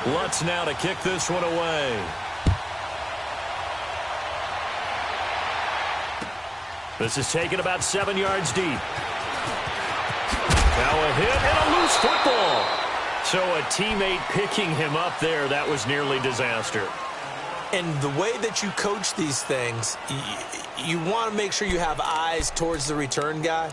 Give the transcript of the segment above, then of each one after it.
Lutz now to kick this one away. This is taken about 7 yards deep. Now a hit and a loose football. So a teammate picking him up there, that was nearly disaster. And the way that you coach these things, you want to make sure you have eyes towards the return guy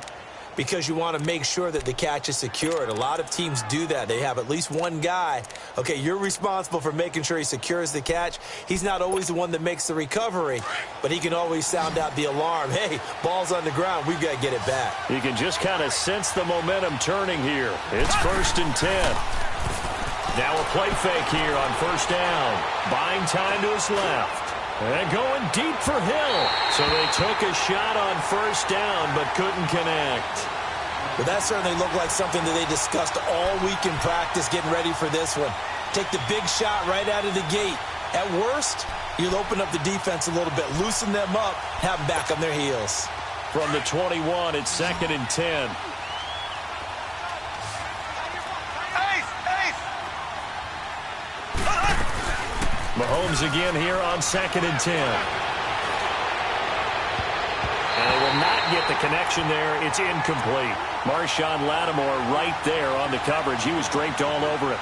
because you want to make sure that the catch is secured. A lot of teams do that. They have at least one guy. Okay, you're responsible for making sure he secures the catch. He's not always the one that makes the recovery, but he can always sound out the alarm. Hey, ball's on the ground. We've got to get it back. You can just kind of sense the momentum turning here. It's 1st and 10. Now a play fake here on 1st down. Buying time to his left. And going deep for Hill. So they took a shot on 1st down but couldn't connect. Well, that certainly looked like something that they discussed all week in practice getting ready for this one. Take the big shot right out of the gate. At worst, you'll open up the defense a little bit, loosen them up, have them back on their heels. From the 21, it's 2nd and 10. Mahomes again here on 2nd and 10. And they will not get the connection there. It's incomplete. Marshawn Lattimore right there on the coverage. He was draped all over it.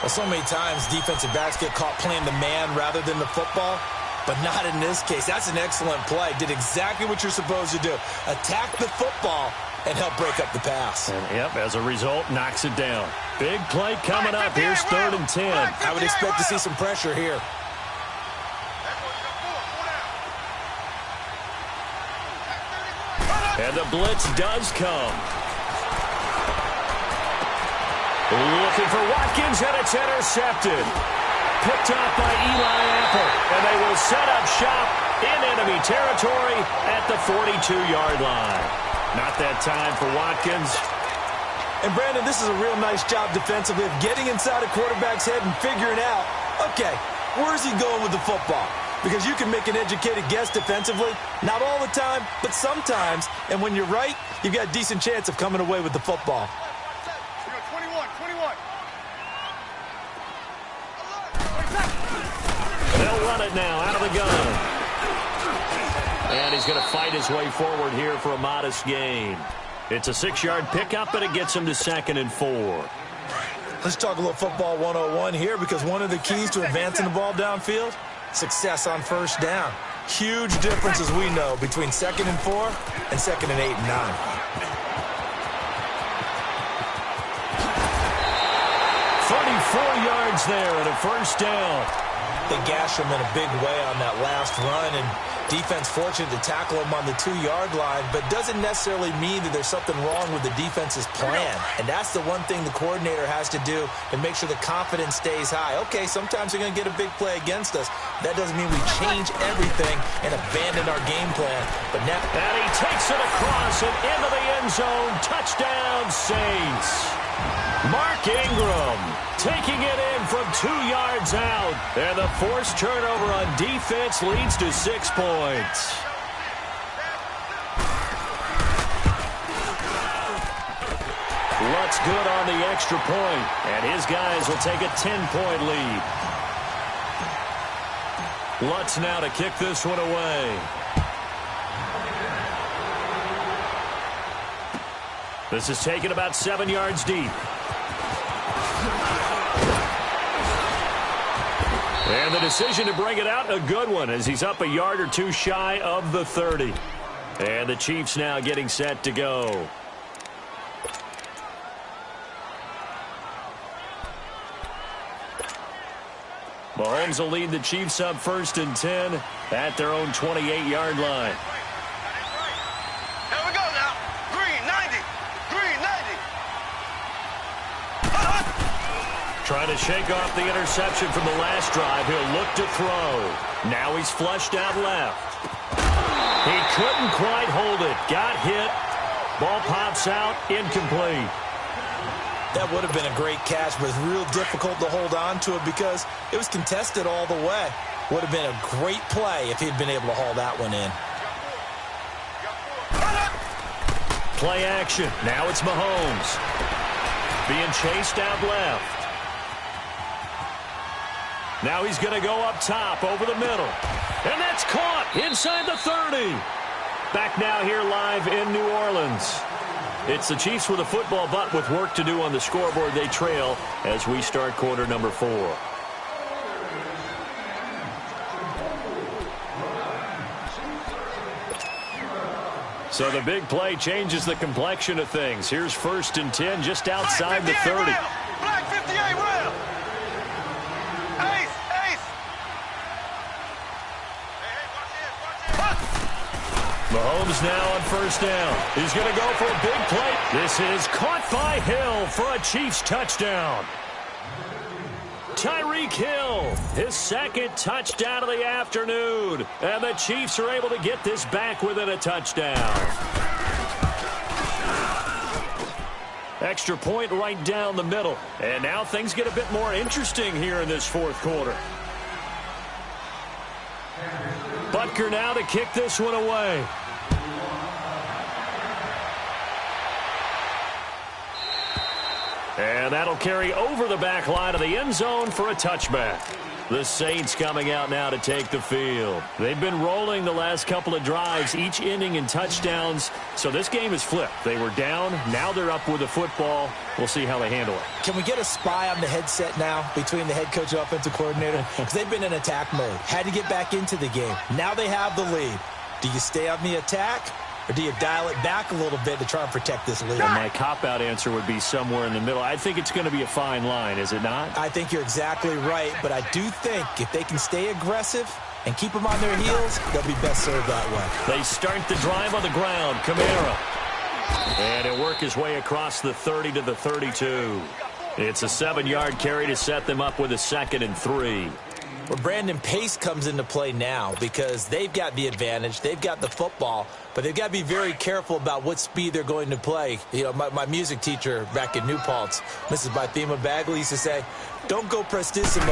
Well, so many times defensive backs get caught playing the man rather than the football, but not in this case. That's an excellent play. Did exactly what you're supposed to do. Attack the football and help break up the pass. And, yep, as a result, knocks it down. Big play coming up. Here's 3rd and 10. I would expect to see some pressure here. And the blitz does come. Looking for Watkins, and it's intercepted. Picked off by Eli Apple. And they will set up shop in enemy territory at the 42-yard line. Not that time for Watkins. And, Brandon, this is a real nice job defensively of getting inside a quarterback's head and figuring out, okay, where's he going with the football? Because you can make an educated guess defensively. Not all the time, but sometimes. And when you're right, you've got a decent chance of coming away with the football. 21. They'll run it now out of the gun. And he's going to fight his way forward here for a modest gain. It's a 6-yard pickup, but it gets him to 2nd and 4. Let's talk a little football 101 here because one of the keys to advancing the ball downfield, success on 1st down. Huge difference, as we know, between 2nd and 4 and 2nd and 8 and 9. Yards there at a 1st down. They gash him in a big way on that last run, and defense fortunate to tackle him on the 2-yard line, but doesn't necessarily mean that there's something wrong with the defense's plan. And that's the one thing the coordinator has to do to make sure the confidence stays high. Okay, sometimes they're going to get a big play against us. That doesn't mean we change everything and abandon our game plan. But now, and he takes it across and into the end zone. Touchdown, Saints. Mark Ingram taking it in from 2 yards out. And the forced turnover on defense leads to 6 points. Lutz good on the extra point, and his guys will take a 10-point lead. Lutz now to kick this one away. This is taken about 7 yards deep. And the decision to bring it out, a good one, as he's up a yard or two shy of the 30. And the Chiefs now getting set to go. Mahomes will lead the Chiefs up 1st and 10 at their own 28-yard line. Here we go now. Green 90. Trying to shake off the interception from the last drive. He'll look to throw. Now he's flushed out left. He couldn't quite hold it. Got hit. Ball pops out. Incomplete. that would have been a great catch, but it's real difficult to hold on to it because it was contested all the way. Would have been a great play if he'd been able to haul that one in. Play action. Now it's Mahomes. Being chased out left. Now he's going to go up top over the middle. And that's caught inside the 30. Back now here live in New Orleans. It's the Chiefs with a football, but with work to do on the scoreboard. They trail as we start quarter number 4. So the big play changes the complexion of things. Here's 1st and 10 just outside the 30. Black 58 rail. Ace. Mahomes now on 1st down. He's going to go for a big play. This is caught by Hill for a Chiefs touchdown. Tyreek Hill, his 2nd touchdown of the afternoon. And the Chiefs are able to get this back within a touchdown. Extra point right down the middle. And now things get a bit more interesting here in this 4th quarter. Butker now to kick this one away. And that'll carry over the back line of the end zone for a touchback. The Saints coming out now to take the field. They've been rolling the last couple of drives, each ending in touchdowns. So this game is flipped. They were down. Now they're up with the football. We'll see how they handle it. Can we get a spy on the headset now between the head coach and offensive coordinator? Because they've been in attack mode. Had to get back into the game. Now they have the lead. Do you stay on the attack? Or do you dial it back a little bit to try and protect this lead? And my cop-out answer would be somewhere in the middle. I think it's going to be a fine line, is it not? I think you're exactly right, but I do think if they can stay aggressive and keep them on their heels, they'll be best served that way. They start the drive on the ground. Kamara. And he'll work his way across the 30 to the 32. It's a 7-yard carry to set them up with a 2nd and 3. Well, Brandon, pace comes into play now because they've got the advantage. They've got the football, but they've got to be very careful about what speed they're going to play. You know, my music teacher back in New Paltz, Mrs. Bythema Bagley, used to say, don't go prestissimo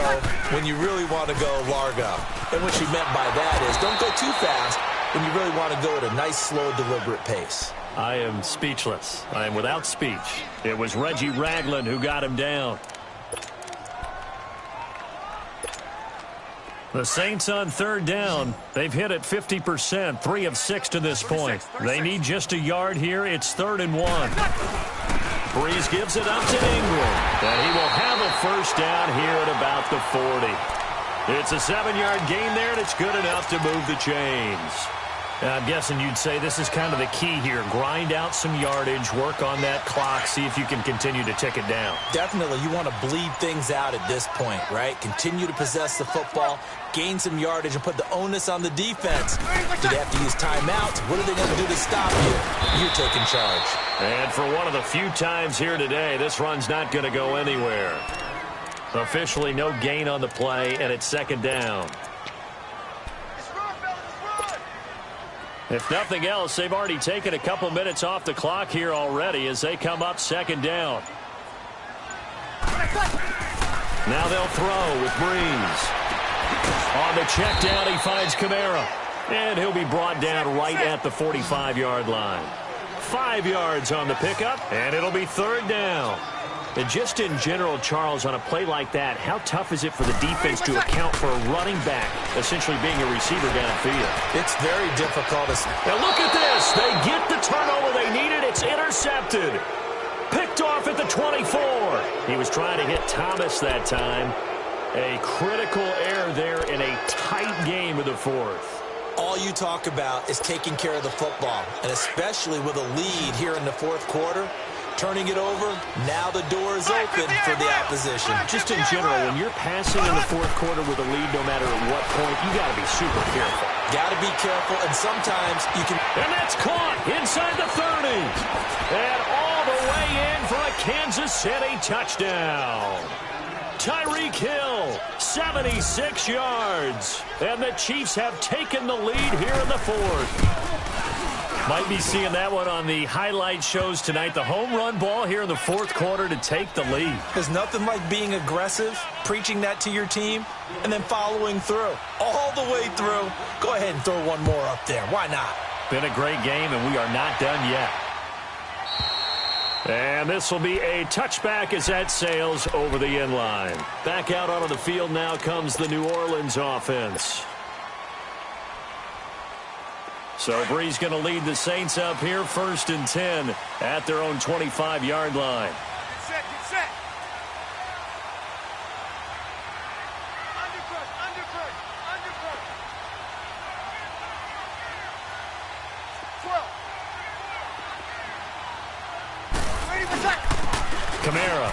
when you really want to go largo. And what she meant by that is don't go too fast when you really want to go at a nice, slow, deliberate pace. I am speechless. I am without speech. It was Reggie Ragland who got him down. The Saints on 3rd down. They've hit it 50%, 3 of 6 to this point. They need just a yard here. It's 3rd and 1. Breeze gives it up to Ingram. And he will have a 1st down here at about the 40. It's a 7-yard gain there, and it's good enough to move the chains. I'm guessing you'd say this is kind of the key here. Grind out some yardage, work on that clock, see if you can continue to tick it down. Definitely. You want to bleed things out at this point, right? Continue to possess the football, gain some yardage, and put the onus on the defense. Do they have to use timeouts? What are they going to do to stop you? You're taking charge. And for one of the few times here today, this run's not going to go anywhere. Officially no gain on the play, and it's 2nd down. If nothing else, they've already taken a couple minutes off the clock here already as they come up 2nd down. Now they'll throw with Breeze. On the check down, he finds Kamara. And he'll be brought down right at the 45-yard line. 5 yards on the pickup, and it'll be 3rd down. And just in general, Charles, on a play like that, how tough is it for the defense to account for a running back essentially being a receiver downfield? It's very difficult. Now look at this. They get the turnover they needed. It's intercepted. Picked off at the 24. He was trying to hit Thomas that time. A critical error there in a tight game of the 4th. All you talk about is taking care of the football, and especially with a lead here in the 4th quarter. Turning it over, now the door is open for the opposition. Just in general, when you're passing in the 4th quarter with a lead, no matter at what point, you got to be super careful. Got to be careful, and sometimes you can... And that's caught inside the 30. And all the way in for a Kansas City touchdown. Tyreek Hill, 76 yards. And the Chiefs have taken the lead here in the 4th. Might be seeing that one on the highlight shows tonight. The home run ball here in the 4th quarter to take the lead. There's nothing like being aggressive, preaching that to your team, and then following through. All the way through. Go ahead and throw one more up there. Why not? Been a great game, and we are not done yet. And this will be a touchback as that sails over the end line. Back out onto the field now comes the New Orleans offense. So Brees going to lead the Saints up here, 1st and 10 at their own 25-yard line. Get set, get set. Undercut, undercut, undercut. 12. Ready for sack. Kamara.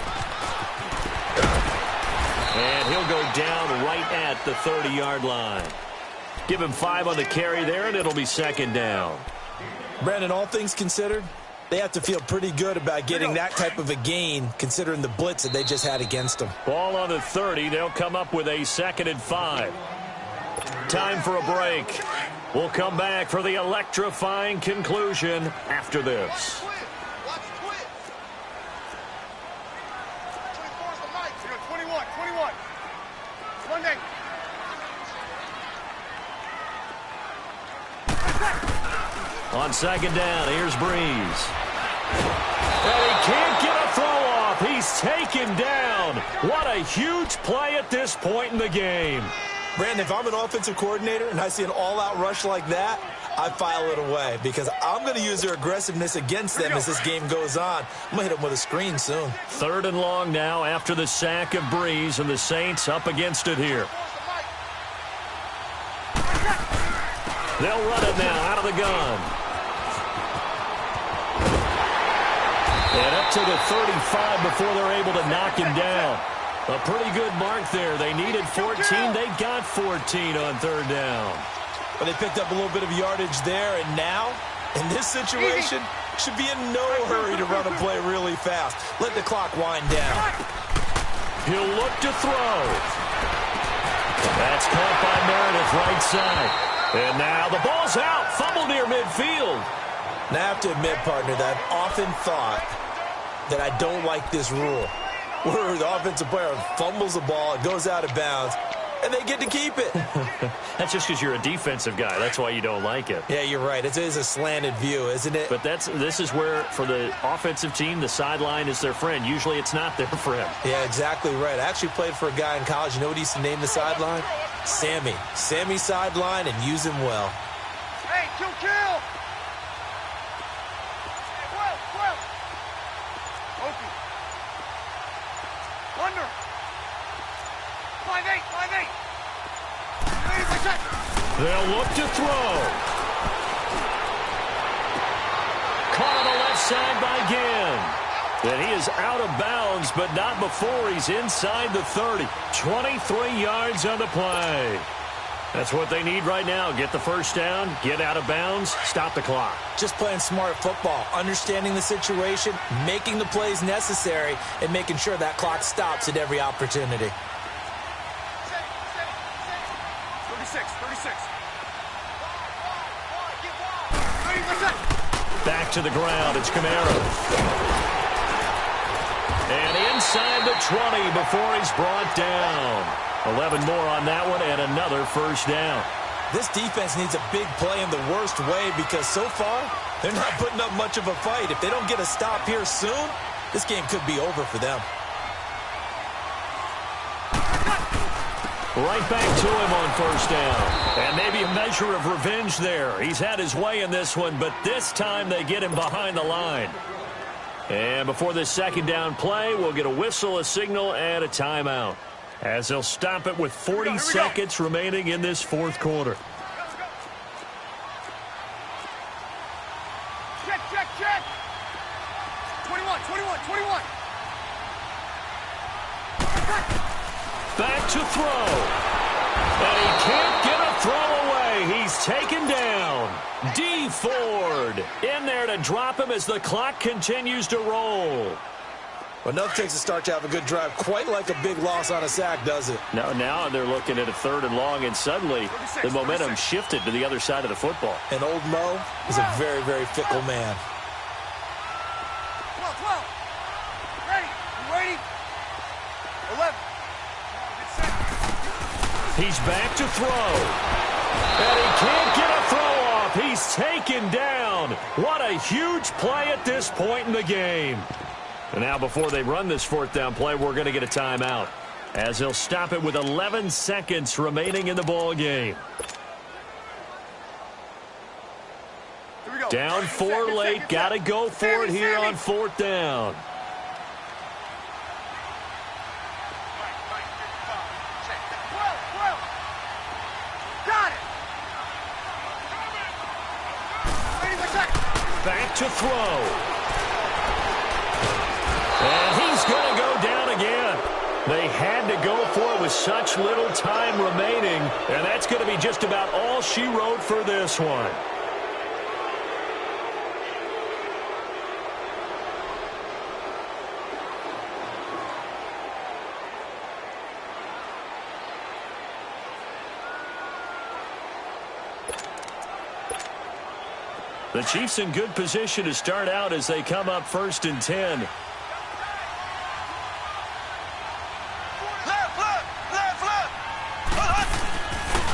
And he'll go down right at the 30-yard line. Give him 5 on the carry there, and it'll be 2nd down. Brandon, all things considered, they have to feel pretty good about getting that type of a gain, considering the blitz that they just had against them. Ball on the 30. They'll come up with a 2nd and 5. Time for a break. We'll come back for the electrifying conclusion after this. Watch the twist. 24 is the mic. 21, 21. Monday. On 2nd down, here's Brees. And he can't get a throw off. He's taken down. What a huge play at this point in the game. Brandon, if I'm an offensive coordinator and I see an all-out rush like that, I file it away because I'm going to use their aggressiveness against them as this game goes on. I'm going to hit them with a screen soon. 3rd and long now after the sack of Brees, and the Saints up against it here. They'll run it now out of the gun. And up to the 35 before they're able to knock him down. A pretty good mark there. They needed 14. They got 14 on 3rd down. But they picked up a little bit of yardage there, and now, in this situation, should be in no hurry to run a play really fast. Let the clock wind down. He'll look to throw. That's caught by Meredith right side. And now the ball's out. Fumble near midfield. Now, I have to admit, partner, that I've often thought that I don't like this rule, where the offensive player fumbles the ball, it goes out of bounds, and they get to keep it. That's just because you're a defensive guy. That's why you don't like it. Yeah, you're right. It is a slanted view, isn't it? But this is where, for the offensive team, the sideline is their friend. Usually it's not their friend. Yeah, exactly right. I actually played for a guy in college. You know what he used to name the sideline? Sammy. Sammy sideline, and use him well. Hey, kill. 12. Open. Under. 5-8. Ready for sack. They'll look to throw. Caught on the left side by Ginn. And he is out of bounds, but not before he's inside the 30. 23 yards on the play. That's what they need right now. Get the 1st down, get out of bounds, stop the clock. Just playing smart football, understanding the situation, making the plays necessary, and making sure that clock stops at every opportunity. 36. Back to the ground, it's Kamara. And inside the 20 before he's brought down. 11 more on that one and another 1st down. This defense needs a big play in the worst way because so far, they're not putting up much of a fight. If they don't get a stop here soon, this game could be over for them. Right back to him on 1st down. And maybe a measure of revenge there. He's had his way in this one, but this time they get him behind the line. And before this 2nd down play, we'll get a whistle, a signal, and a timeout, as they'll stop it with 40 seconds remaining in this 4th quarter. Check. 21. Back to throw. And he can't get a throw away. He's taken down. D Ford in there to drop him as the clock continues to roll. Well, enough takes a start to have a good drive. Quite like a big loss on a sack, does it? Now they're looking at a 3rd and long, and suddenly the momentum shifted to the other side of the football. And old Mo is a very, very fickle man. 12. Ready. You ready? 11. He's back to throw. And he can't get a throw off. He's taken down. What a huge play at this point in the game. And now before they run this fourth down play, we're going to get a timeout, as they'll stop it with 11 seconds remaining in the ball game. Here we go. Down 4 late. Got to go for it here on fourth down. Back to throw. And he's going to go down again. They had to go for it with such little time remaining, and that's going to be just about all she wrote for this one. The Chiefs in good position to start out as they come up 1st and 10.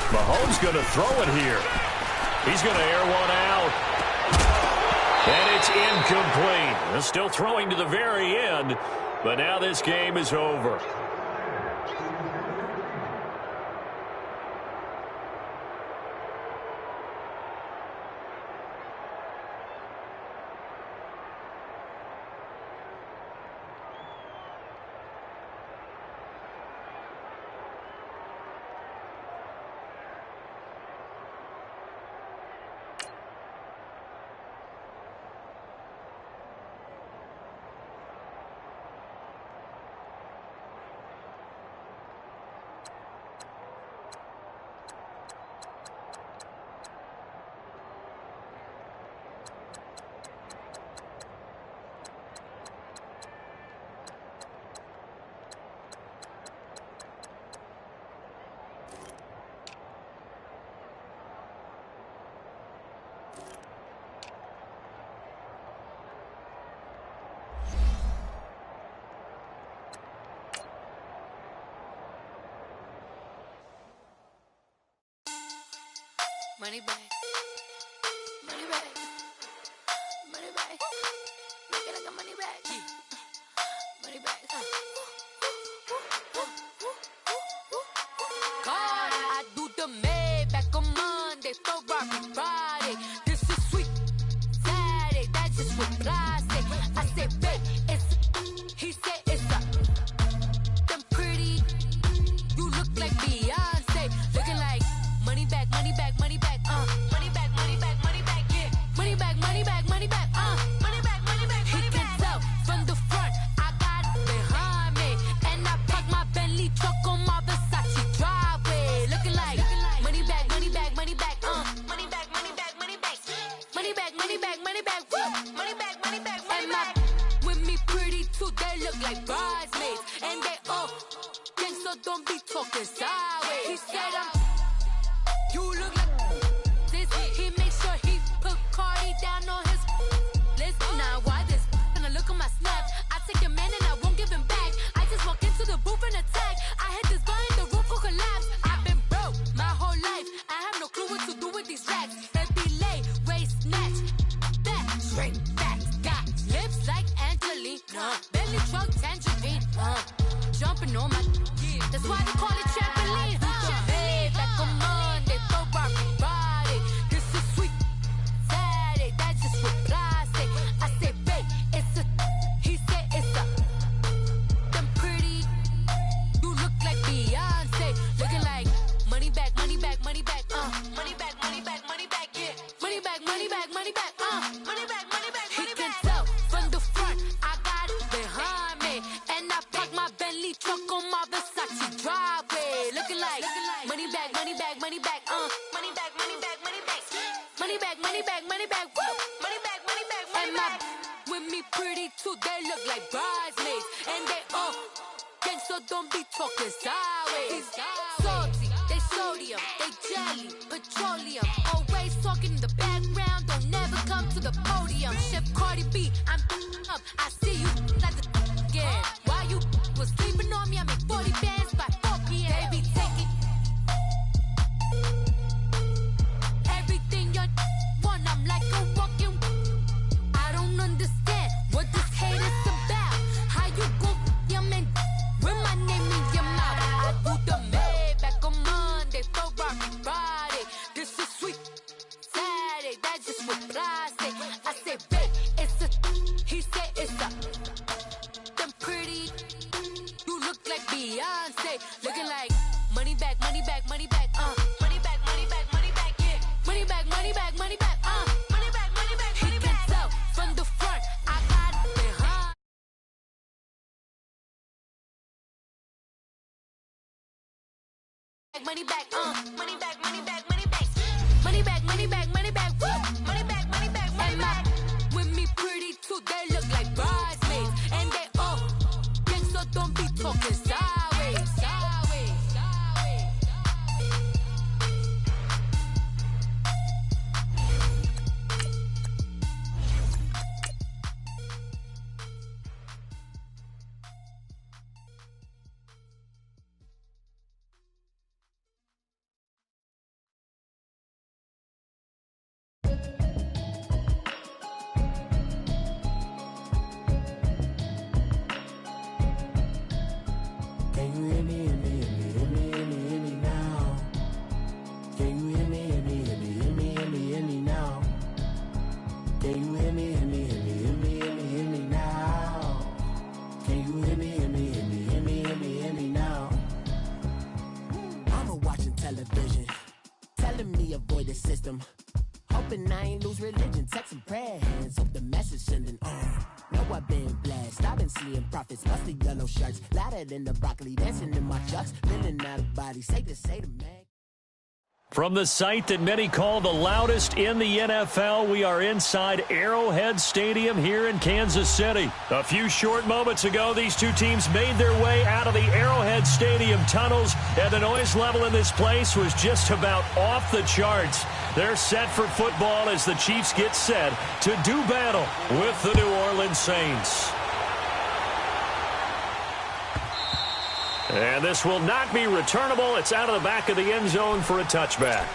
Mahomes going to throw it here. He's going to air one out. And it's incomplete. They're still throwing to the very end, but now this game is over. Money back. Money back. Money back. Make it like a money back. Money back. God, I do the Maybach on Monday, Ferrari Friday. This is sweet Saturday. That's just what I say. I say, babe, it's. He said it's a. Them pretty. You look like Beyonce. Looking like money back, money back, money back. Money back, money back, money back, yeah. Money back, money back, money back, money back, money back, money back. He can tell from the front, I got it behind me. And I park my Bentley truck on my Versace driveway. Looking like money back, money back, money back, money back, money back, money back. Money back, money back, money back, woo. Money back, money back, money back. With me pretty too, they look like bridesmaids. And they all gang, so don't be talking sideways. He said you look like this. He makes sure he put Cardi down on his list. Now why this? Gonna look at my snap. I take a man and I won't give him back. I just walk into the booth and attack. I hit this guy in the roof will collapse. I've been broke my whole life. I have no clue what to do with these racks. That delay, waist snatch, back, straight back. Got lips like Angelina, belly truck tangerine. Jumping on my, that's why they call it trampoline. Babe, like a Monday, Ferrari Friday. This is sweet Saturday. That's just what I say. I say, babe, it's a. He said it's a. Them pretty. You look like Beyonce. Looking like money back, money back, money back. Money back, money back, money back, yeah. Money back, money back, money back. Money back, money back, money back. He can tell from the front, I got it behind me. And I park my Bentley truck on my Versace driveway. Looking like money back, money back, money back. Money back, money back, money back. Money back, money back, money back. Woo. Money back, money back, money back. With me pretty too, they look like bridesmaids. And they all gang, so don't be talking sideways. Salty, they sodium, they jelly, petroleum. Always talking in the background, don't never come to the podium. Chef Cardi B, I'm up. I see you like the again. Why you was sleeping on me? I make 40 bands by 4 p.m. They be taking everything you Them pretty, you look like Beyonce. Looking like money back, money back, money back, money back, money back, money back, yeah. Money back, money back, money back, money back, money back, money back. He can tell from the front, I got it behind. Money back, money back, money back, money back, money back, money back, money back, money back, money back, money back. With me pretty too, they look like bridesmaids, and they all gang, so don't be talking sideways, sideways, sideways. Can you hear me, hear me, hear me, hear me, hear me, hear me now? Can you hear me, hear me, hear me, hear me, hear me, hear me now? Can you hear me, hear me, hear me, hear me, hear me, hear me now? Can you hear me, hear me, hear me, hear me, hear me, hear me now? Mama watching television, telling me avoid the system. Hoping I ain't lose religion, text and prayer hands, hope the message sending on. Know I've been blessed, I've been seeing prophets, musty yellow shirts, louder than the broccoli, dancing in my chucks, feeling out of body, say to man. From the site that many call the loudest in the NFL, we are inside Arrowhead Stadium here in Kansas City. A few short moments ago, these two teams made their way out of the Arrowhead Stadium tunnels, and the noise level in this place was just about off the charts. They're set for football as the Chiefs get set to do battle with the New Orleans Saints. And this will not be returnable. It's out of the back of the end zone for a touchback.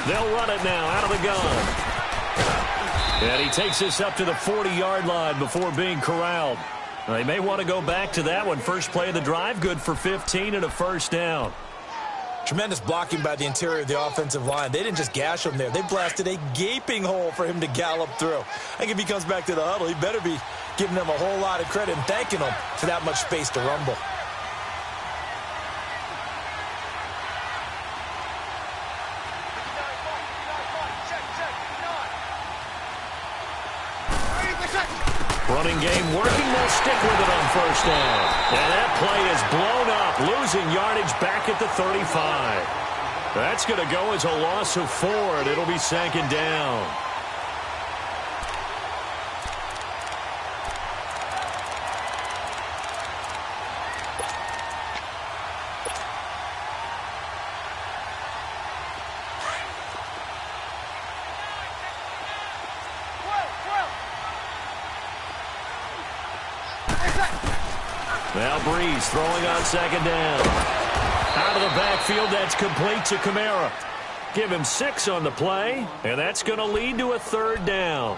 They'll run it now out of the gun. And he takes this up to the 40-yard line before being corralled. They may want to go back to that one. First play of the drive, good for 15 and a first down. Tremendous blocking by the interior of the offensive line. They didn't just gash him there. They blasted a gaping hole for him to gallop through. I think if he comes back to the huddle, he better be giving them a whole lot of credit and thanking them for that much space to rumble. Running game working. They'll stick with it on first down. And that play is blown up, losing yardage back at the 35. That's going to go as a loss of 4, and it'll be second down. Now Breeze throwing on second down. Out of the backfield, that's complete to Kamara. Give him 6 on the play, and that's going to lead to a third down.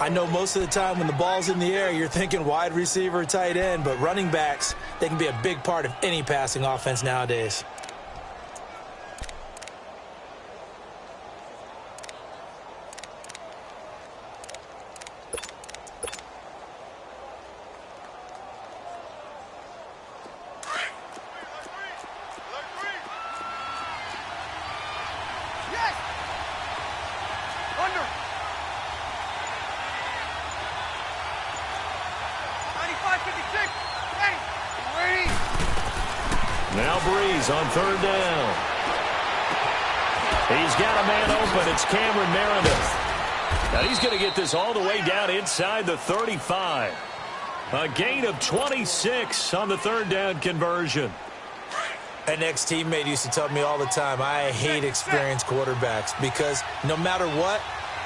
I know most of the time when the ball's in the air, you're thinking wide receiver, tight end, but running backs, they can be a big part of any passing offense nowadays. Now Breeze on third down. He's got a man open. It's Cameron Meredith. Now he's going to get this all the way down inside the 35. A gain of 26 on the third down conversion. An ex-teammate used to tell me all the time, I hate experienced quarterbacks because no matter what,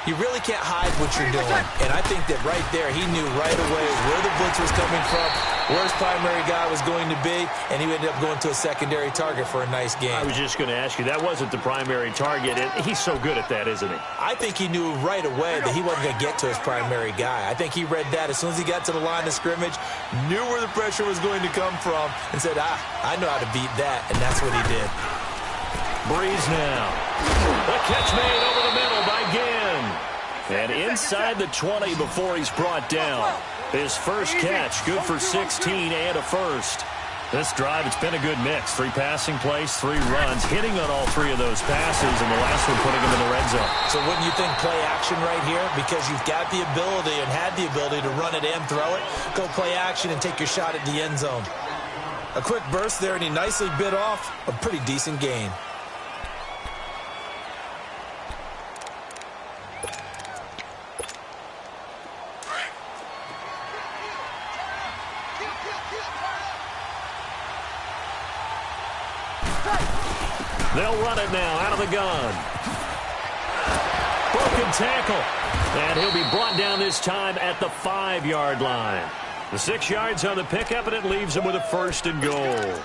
You really can't hide what you're doing. And I think that right there, he knew right away where the blitz was coming from, where his primary guy was going to be, and he ended up going to a secondary target for a nice game. I was just going to ask you, that wasn't the primary target. He's so good at that, isn't he? I think he knew right away that he wasn't going to get to his primary guy. I think he read that as soon as he got to the line of scrimmage, knew where the pressure was going to come from, and said, I know how to beat that, and that's what he did. Breeze now. The catch made over the middle by Ginn. And inside the 20 before he's brought down. His first catch, good for 16 and a first. This drive, it's been a good mix. 3 passing plays, 3 runs, hitting on all 3 of those passes, and the last one putting him in the red zone. So wouldn't you think play action right here? Because you've got the ability and had the ability to run it and throw it. Go play action and take your shot at the end zone. A quick burst there, and he nicely bit off a pretty decent gain. They'll run it now out of the gun. Broken tackle. And he'll be brought down this time at the 5-yard line. The 6 yards on the pickup, and it leaves him with a 1st and goal.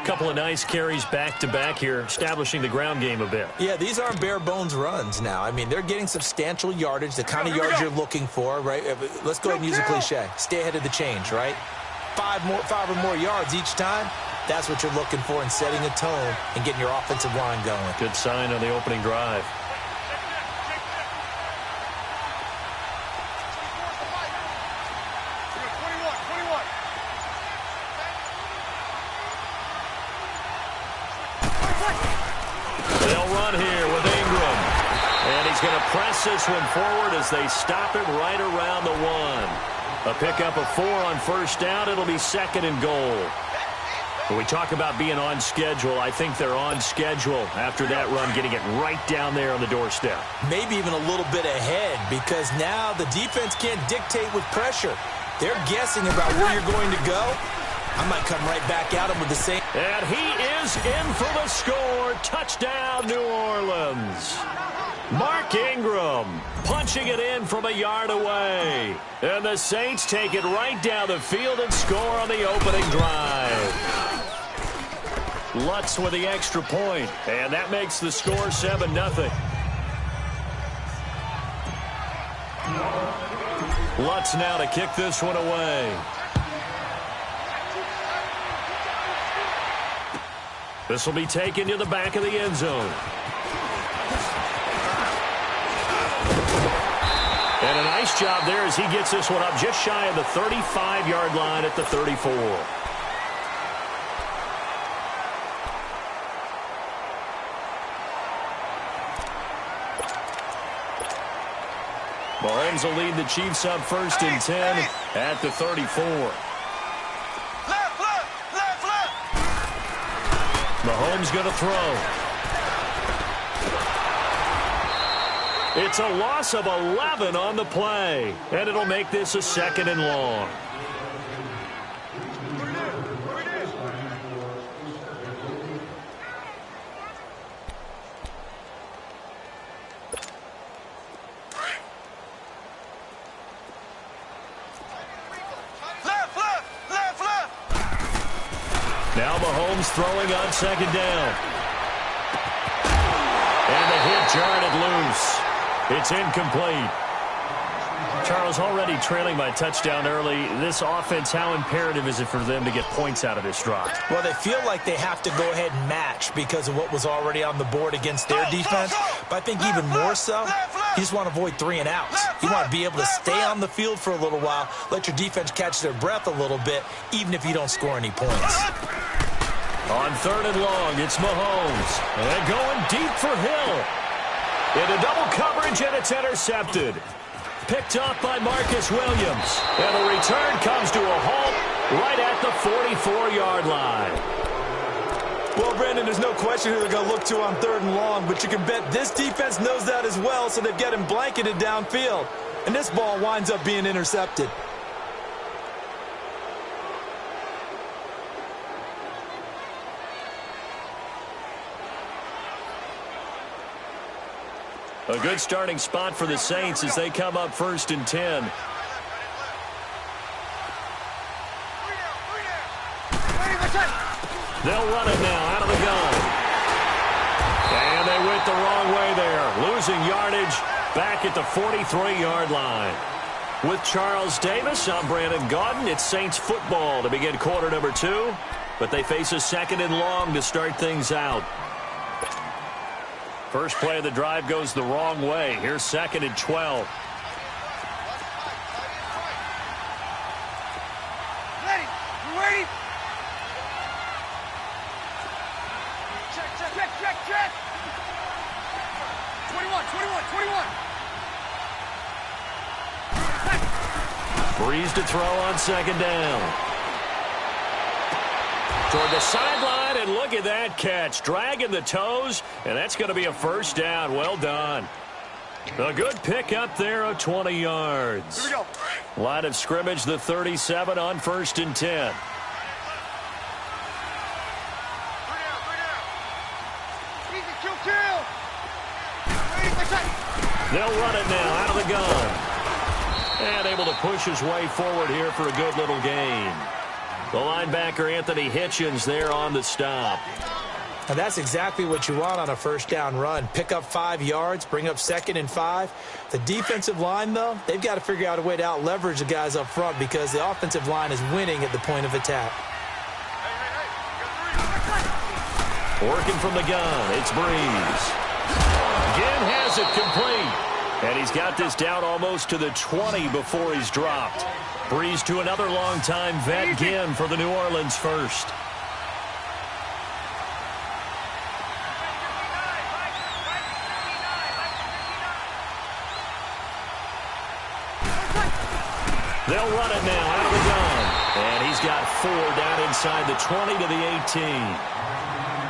Couple of nice carries back-to-back here, establishing the ground game a bit. Yeah, these aren't bare-bones runs now. I mean, they're getting substantial yardage, the kind of yards you're looking for, right? Let's go ahead and use a cliche. Stay ahead of the change, right? 5 or more yards each time. That's what you're looking for in setting a tone and getting your offensive line going. Good sign on the opening drive. They'll run here with Ingram. And he's going to press this one forward as they stop it right around the 1. A pickup of 4 on 1st down. It'll be 2nd and goal. When we talk about being on schedule, I think they're on schedule after that run, getting it right down there on the doorstep. Maybe even a little bit ahead, because now the defense can't dictate with pressure. They're guessing about where you're going to go. I might come right back at him with the same. And he is in for the score. Touchdown, New Orleans. Mark Ingram punching it in from a yard away. And the Saints take it right down the field and score on the opening drive. Lutz with the extra point, and that makes the score 7-0. Lutz now to kick this one away. This will be taken to the back of the end zone. And a nice job there as he gets this one up just shy of the 35-yard line at the 34. Mahomes will lead the Chiefs up 1st and 10 at the 34. Mahomes going to throw. It's a loss of 11 on the play, and it'll make this a 2nd and long. Now Mahomes throwing on 2nd down. And the hit jarred it loose. It's incomplete. Charles, already trailing by touchdown early. This offense, how imperative is it for them to get points out of this drive? Well, they feel like they have to go ahead and match because of what was already on the board against their defense. But I think even more so, you just want to avoid 3 and outs. You want to be able to stay on the field for a little while, let your defense catch their breath a little bit, even if you don't score any points. On 3rd and long, it's Mahomes. And going deep for Hill. Into double coverage, and it's intercepted. Picked off by Marcus Williams. And the return comes to a halt right at the 44-yard line. Well, Brandon, there's no question who they're going to look to on 3rd and long, but you can bet this defense knows that as well, so they've got him blanketed downfield. And this ball winds up being intercepted. A good starting spot for the Saints as they come up 1st and 10. They'll run it now out of the gun. And they went the wrong way there. Losing yardage back at the 43-yard line. With Charles Davis, I'm Brandon Gaudin. It's Saints football to begin quarter number 2. But they face a 2nd and long to start things out. First play of the drive goes the wrong way. Here's 2nd and 12. Ready? You ready? Check. 21. Breeze to throw on 2nd down. Toward the sideline, and look at that catch. Dragging the toes, and that's going to be a 1st down. Well done. A good pickup there of 20 yards. Here we go. Line of scrimmage, the 37 on 1st and 10. They'll run it now out of the gun. And able to push his way forward here for a good little gain. The linebacker, Anthony Hitchens, there on the stop. And that's exactly what you want on a 1st down run. Pick up 5 yards, bring up 2nd and 5. The defensive line, though, they've got to figure out a way to out-leverage the guys up front because the offensive line is winning at the point of attack. Working from the gun, it's Breeze. Ginn has it complete. And he's got this down almost to the 20 before he's dropped. Breeze to another long-time vet, Ginn, for the New Orleans first. They'll run it now out of the gun. And he's got 4 down inside the 20 to the 18.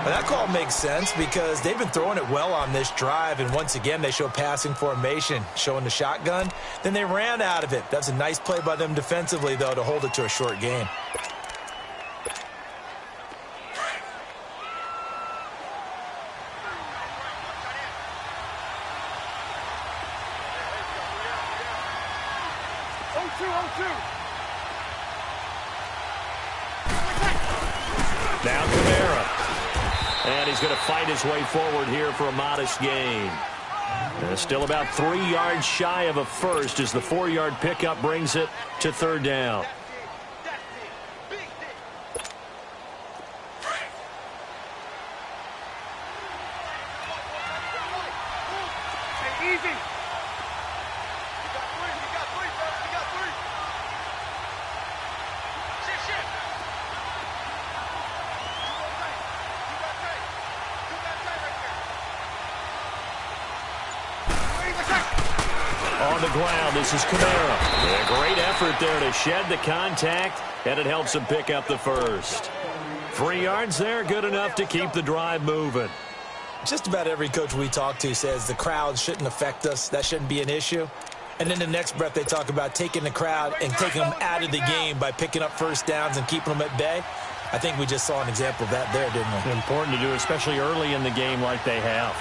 Well, that call makes sense because they've been throwing it well on this drive, and once again they show passing formation, showing the shotgun. Then they ran out of it. That's a nice play by them defensively, though, to hold it to a short game. Now Kamara. And he's going to fight his way forward here for a modest gain. And still about 3 yards shy of a first as the 4-yard pickup brings it to 3rd down. Easy. On the ground, this is Kamara. A great effort there to shed the contact, and it helps him pick up the first. 3 yards there, good enough to keep the drive moving. Just about every coach we talk to says the crowd shouldn't affect us. That shouldn't be an issue. And then the next breath they talk about taking the crowd and taking them out of the game by picking up 1st downs and keeping them at bay. I think we just saw an example of that there, didn't we? Important to do, especially early in the game like they have.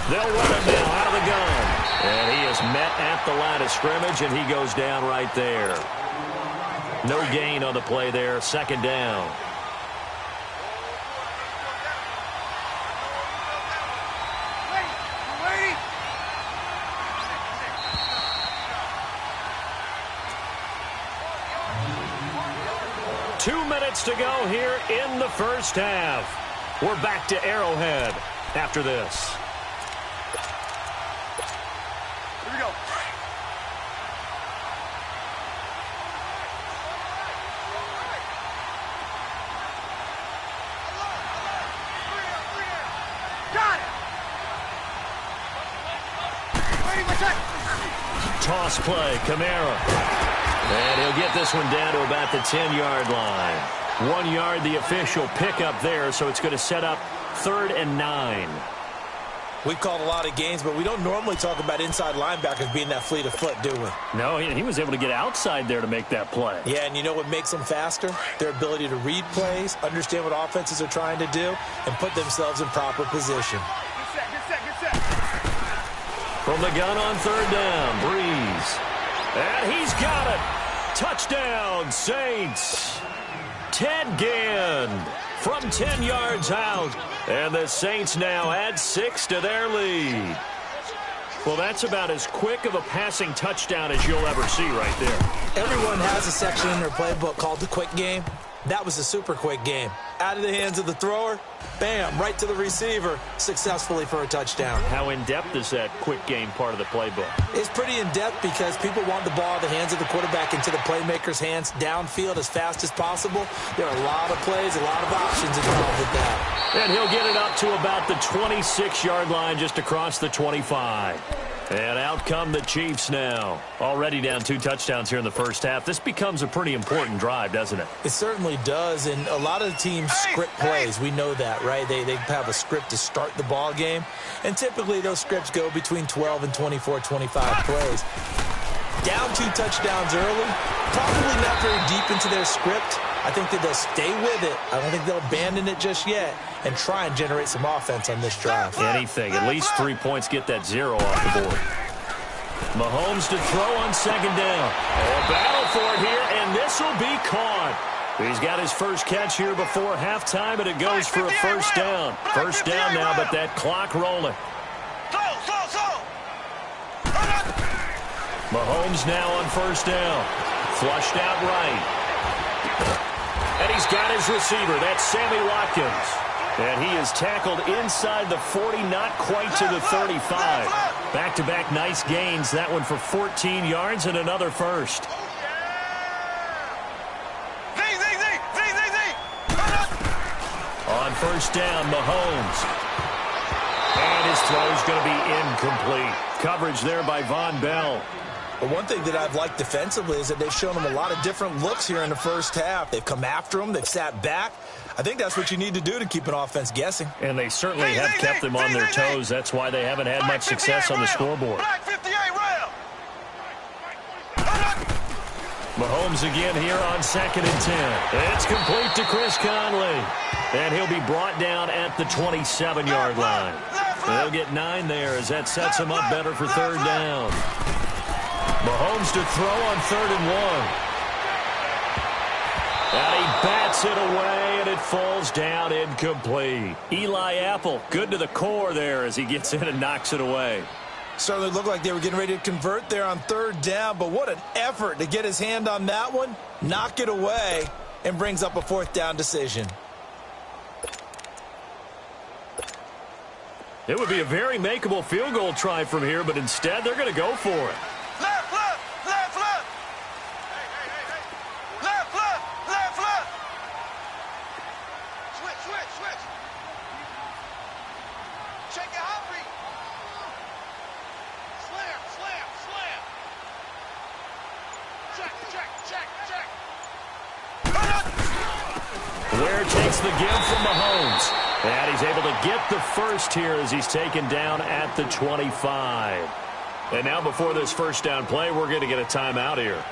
They'll run it now out of the gun. And he is met at the line of scrimmage, and he goes down right there. No gain on the play there, 2nd down. Wait. 2 minutes to go here in the first half. We're back to Arrowhead after this. Here we go. Got it. Waiting my check. Toss play, Kamara. And he'll get this one down to about the 10-yard line. 1 yard, the official pickup there, so it's going to set up 3rd and 9. We've called a lot of games, but we don't normally talk about inside linebackers being that fleet of foot, do we? No, he was able to get outside there to make that play. Yeah, and you know what makes them faster? Their ability to read plays, understand what offenses are trying to do, and put themselves in proper position. Get set. From the gun on third down, Breeze. And he's got it. Touchdown, Saints. Ted Ginn from 10 yards out. And the Saints now add 6 to their lead. Well, that's about as quick of a passing touchdown as you'll ever see right there. Everyone has a section in their playbook called the quick game. That was a super quick game. Out of the hands of the thrower, bam, right to the receiver, successfully for a touchdown. How in-depth is that quick game part of the playbook? It's pretty in-depth because people want the ball out of the hands of the quarterback into the playmaker's hands downfield as fast as possible. There are a lot of plays, a lot of options involved with that. And he'll get it up to about the 26-yard line just across the 25. And out come the Chiefs now. Already down 2 touchdowns here in the first half. This becomes a pretty important drive, doesn't it? It certainly does, and a lot of teams script plays. We know that, right? They have a script to start the ball game, and typically those scripts go between 12 and 24, 25 plays. Down 2 touchdowns early, probably not very deep into their script. I think that they'll stay with it. I don't think they'll abandon it just yet and try and generate some offense on this drive. Anything. At least 3 points, get that 0 off the board. Mahomes to throw on second down. A battle for it here, and this will be caught. He's got his first catch here before halftime, and it goes for a first down. First down now, but that clock rolling. Mahomes now on first down. Flushed out right. And he's got his receiver. That's Sammy Watkins. And he is tackled inside the 40, not quite to the 35. Back-to-back nice gains. That one for 14 yards and another first. On first down, Mahomes. And his throw is going to be incomplete. Coverage there by Von Bell. But one thing that I've liked defensively is that they've shown him a lot of different looks here in the first half. They've come after him. They've sat back. I think that's what you need to do to keep an offense guessing. And they certainly have kept them on their toes. That's why they haven't had much success on the scoreboard. Mahomes again here on 2nd and 10. It's complete to Chris Conley. And he'll be brought down at the 27-yard line. They'll get 9 there as that sets him up better for third down. Mahomes to throw on 3rd and 1. And he bats it away, and it falls down incomplete. Eli Apple, good to the core there as he gets in and knocks it away. Certainly looked like they were getting ready to convert there on 3rd down, but what an effort to get his hand on that one, knock it away, and brings up a 4th down decision. It would be a very makeable field goal try from here, but instead they're going to go for it. Ware takes the give from Mahomes. And he's able to get the first here as he's taken down at the 25. And now before this first down play, we're going to get a timeout here,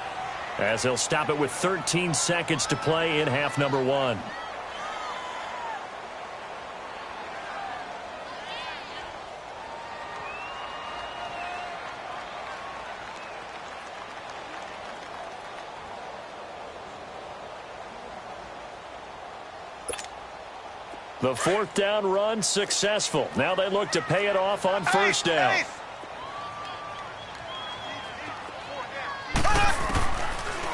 as they'll stop it with 13 seconds to play in half number 1. The 4th down run successful. Now they look to pay it off on first down.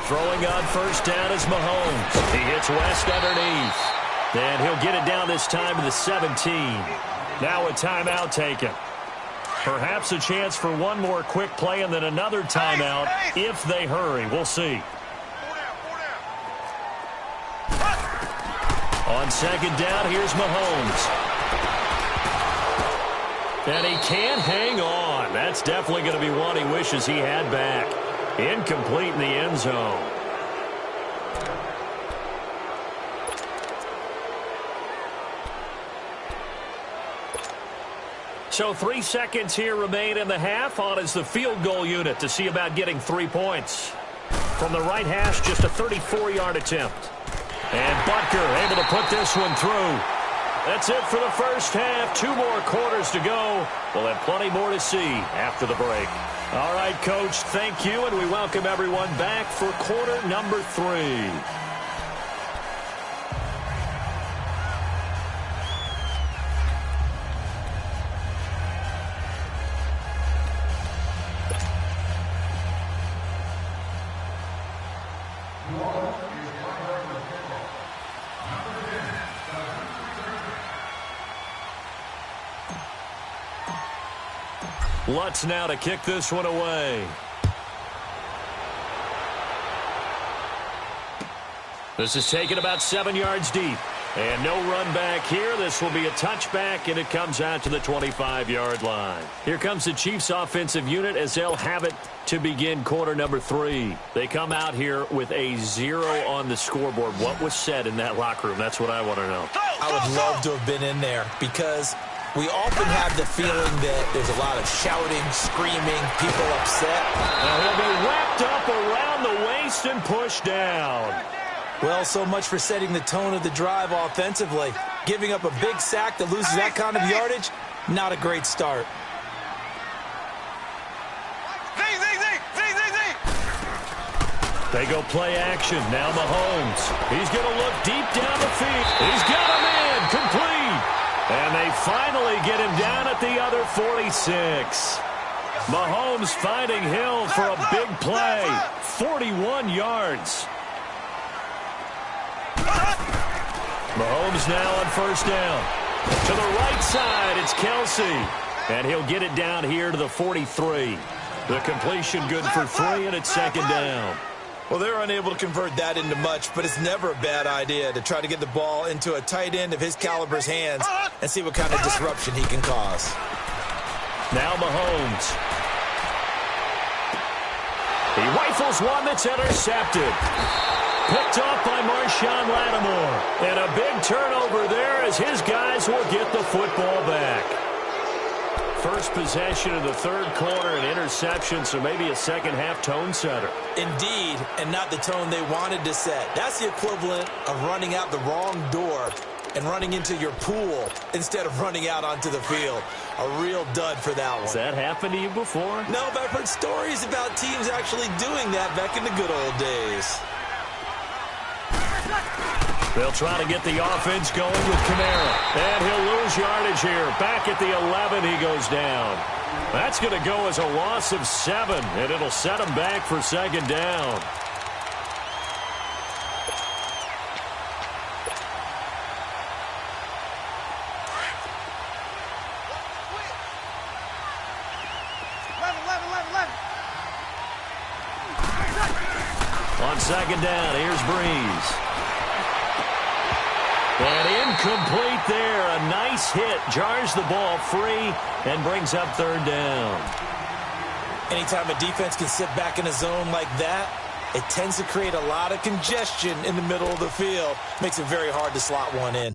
Throwing on first down is Mahomes. He hits West underneath. And he'll get it down this time to the 17. Now a timeout taken. Perhaps a chance for one more quick play and then another timeout if they hurry. We'll see. On second down, here's Mahomes. And he can't hang on. That's definitely going to be one he wishes he had back. Incomplete in the end zone. So 3 seconds here remain in the half. On is the field goal unit to see about getting 3 points. From the right hash, just a 34-yard attempt. And Butker able to put this one through. That's it for the first half. 2 more quarters to go. We'll have plenty more to see after the break. All right, Coach, thank you, and we welcome everyone back for quarter number 3. Lutz now to kick this one away. This is taken about 7 yards deep. And no run back here. This will be a touchback, and it comes out to the 25-yard line. Here comes the Chiefs' offensive unit as they'll have it to begin quarter number 3. They come out here with a 0 on the scoreboard. What was said in that locker room? That's what I want to know. I would love to have been in there because we often have the feeling that there's a lot of shouting, screaming, people upset. Now he'll be wrapped up around the waist and pushed down. Well, so much for setting the tone of the drive offensively. Giving up a big sack that loses that kind of yardage, not a great start. They go play action. Now Mahomes. He's going to look deep down the field. He's got him in. Complete. And they finally get him down at the other 46. Mahomes finding Hill for a big play. 41 yards. Mahomes now on first down. To the right side, it's Kelsey. And he'll get it down here to the 43. The completion good for 3, and it's second down. Well, they're unable to convert that into much, but it's never a bad idea to try to get the ball into a tight end of his caliber's hands and see what kind of disruption he can cause. Now Mahomes. He rifles one that's intercepted. Picked off by Marshawn Lattimore. And a big turnover there as his guys will get the football back. First possession of the third quarter, an interception, so maybe a second-half tone setter. Indeed, and not the tone they wanted to set. That's the equivalent of running out the wrong door and running into your pool instead of running out onto the field. A real dud for that one. Has that happened to you before? No, but I've heard stories about teams actually doing that back in the good old days. They'll try to get the offense going with Kamara. And he'll lose yardage here. Back at the 11, he goes down. That's going to go as a loss of 7, and it'll set him back for second down. On second down, here's Breeze. And incomplete there. A nice hit. Jars the ball free and brings up third down. Anytime a defense can sit back in a zone like that, it tends to create a lot of congestion in the middle of the field. Makes it very hard to slot one in.